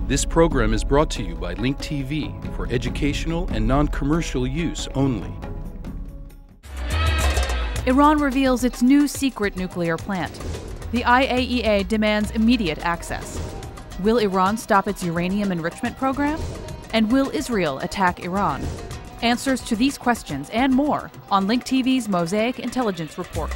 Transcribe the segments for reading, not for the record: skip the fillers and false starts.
This program is brought to you by Link TV for educational and non-commercial use only. Iran reveals its new secret nuclear plant. The IAEA demands immediate access. Will Iran stop its uranium enrichment program? And will Israel attack Iran? Answers to these questions and more on Link TV's Mosaic Intelligence Report.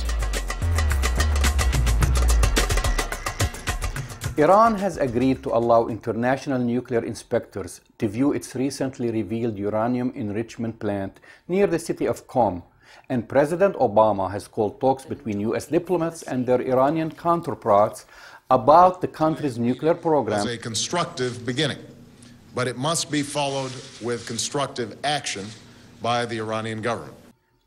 Iran has agreed to allow international nuclear inspectors to view its recently revealed uranium enrichment plant near the city of Qom, and President Obama has called talks between U.S. diplomats and their Iranian counterparts about the country's nuclear program as a constructive beginning, but it must be followed with constructive action by the Iranian government.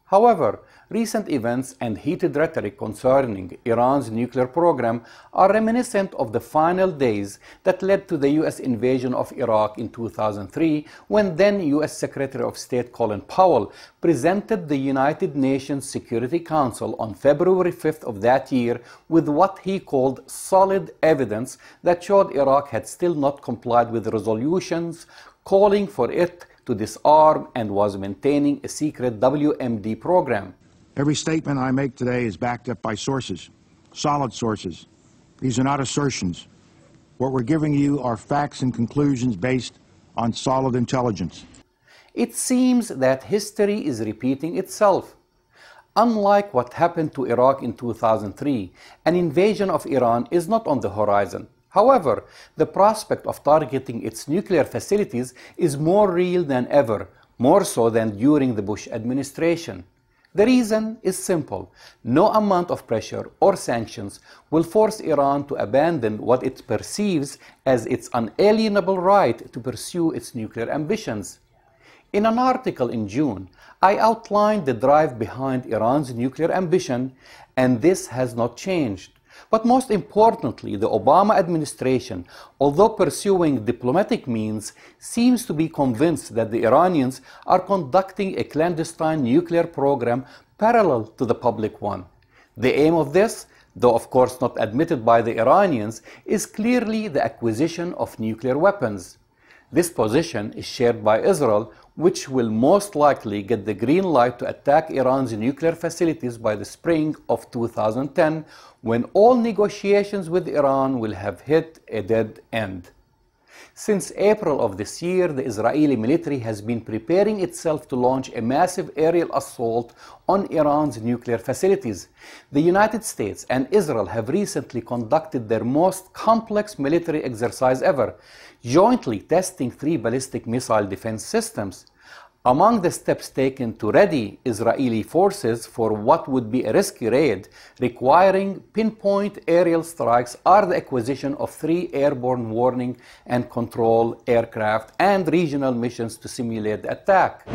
However, recent events and heated rhetoric concerning Iran's nuclear program are reminiscent of the final days that led to the U.S. invasion of Iraq in 2003, when then U.S. Secretary of State Colin Powell presented the United Nations Security Council on February 5th of that year with what he called solid evidence that showed Iraq had still not complied with resolutions calling for it to disarm and was maintaining a secret WMD program. Every statement I make today is backed up by sources, solid sources. These are not assertions. What we're giving you are facts and conclusions based on solid intelligence. It seems that history is repeating itself. Unlike what happened to Iraq in 2003, an invasion of Iran is not on the horizon. However, the prospect of targeting its nuclear facilities is more real than ever, more so than during the Bush administration. The reason is simple. No amount of pressure or sanctions will force Iran to abandon what it perceives as its unalienable right to pursue its nuclear ambitions. In an article in June, I outlined the drive behind Iran's nuclear ambition, and this has not changed. But most importantly, the Obama administration, although pursuing diplomatic means, seems to be convinced that the Iranians are conducting a clandestine nuclear program parallel to the public one. The aim of this, though of course not admitted by the Iranians, is clearly the acquisition of nuclear weapons. This position is shared by Israel, which will most likely get the green light to attack Iran's nuclear facilities by the spring of 2010, when all negotiations with Iran will have hit a dead end. Since April of this year, the Israeli military has been preparing itself to launch a massive aerial assault on Iran's nuclear facilities. The United States and Israel have recently conducted their most complex military exercise ever, jointly testing 3 ballistic missile defense systems. Among the steps taken to ready Israeli forces for what would be a risky raid requiring pinpoint aerial strikes are the acquisition of 3 airborne warning and control aircraft and regional missions to simulate the attack.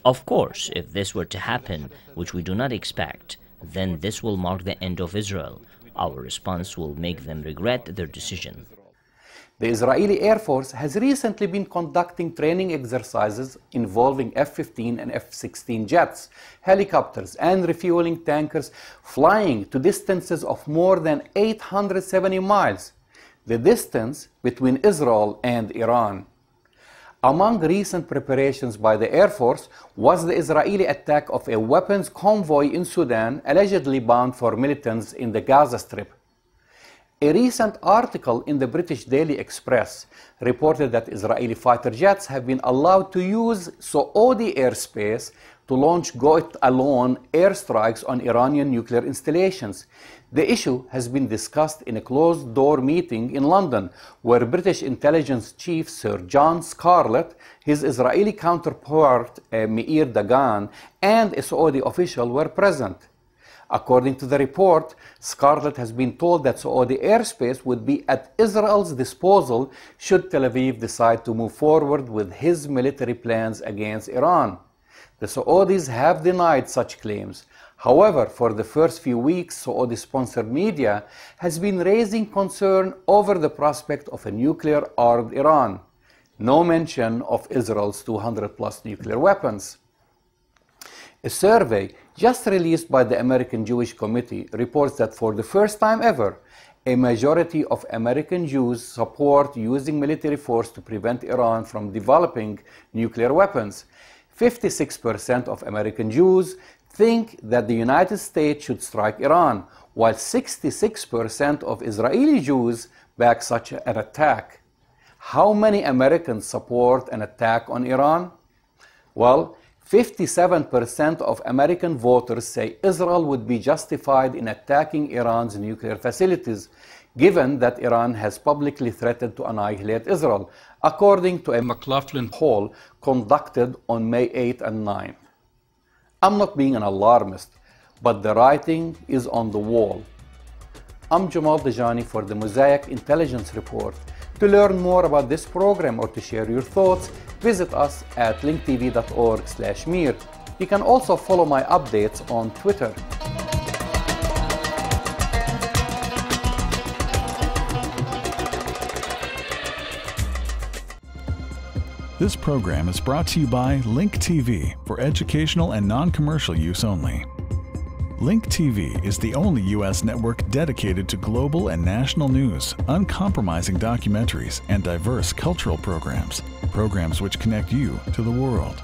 Of course, if this were to happen, which we do not expect, then this will mark the end of Israel. Our response will make them regret their decision. The Israeli Air Force has recently been conducting training exercises involving F-15 and F-16 jets, helicopters, and refueling tankers flying to distances of more than 870 miles, the distance between Israel and Iran. Among recent preparations by the Air Force was the Israeli attack of a weapons convoy in Sudan, allegedly bound for militants in the Gaza Strip. A recent article in the British Daily Express reported that Israeli fighter jets have been allowed to use Saudi airspace to launch go-it-alone airstrikes on Iranian nuclear installations. The issue has been discussed in a closed-door meeting in London, where British intelligence chief Sir John Scarlett, his Israeli counterpart MIR Dagan, and a Saudi official were present. According to the report, Scarlett has been told that Saudi airspace would be at Israel's disposal should Tel Aviv decide to move forward with his military plans against Iran. The Saudis have denied such claims. However, for the first few weeks, Saudi-sponsored media has been raising concern over the prospect of a nuclear-armed Iran. No mention of Israel's 200-plus nuclear weapons. A survey just released by the American Jewish Committee reports that for the first time ever, A majority of American Jews support using military force to prevent Iran from developing nuclear weapons. 56% of American Jews think that the United States should strike Iran, while 66% of Israeli Jews back such an attack. How many Americans support an attack on Iran? Well, 57% of American voters say Israel would be justified in attacking Iran's nuclear facilities, given that Iran has publicly threatened to annihilate Israel, according to a McLaughlin poll conducted on May 8 and 9. I'm not being an alarmist, but the writing is on the wall. I'm Jamal Dajani for the Mosaic Intelligence Report. To learn more about this program or to share your thoughts, visit us at linktv.org/MIR. You can also follow my updates on Twitter. This program is brought to you by Link TV for educational and non-commercial use only. Link TV is the only U.S. network dedicated to global and national news, uncompromising documentaries, and diverse cultural programs which connect you to the world.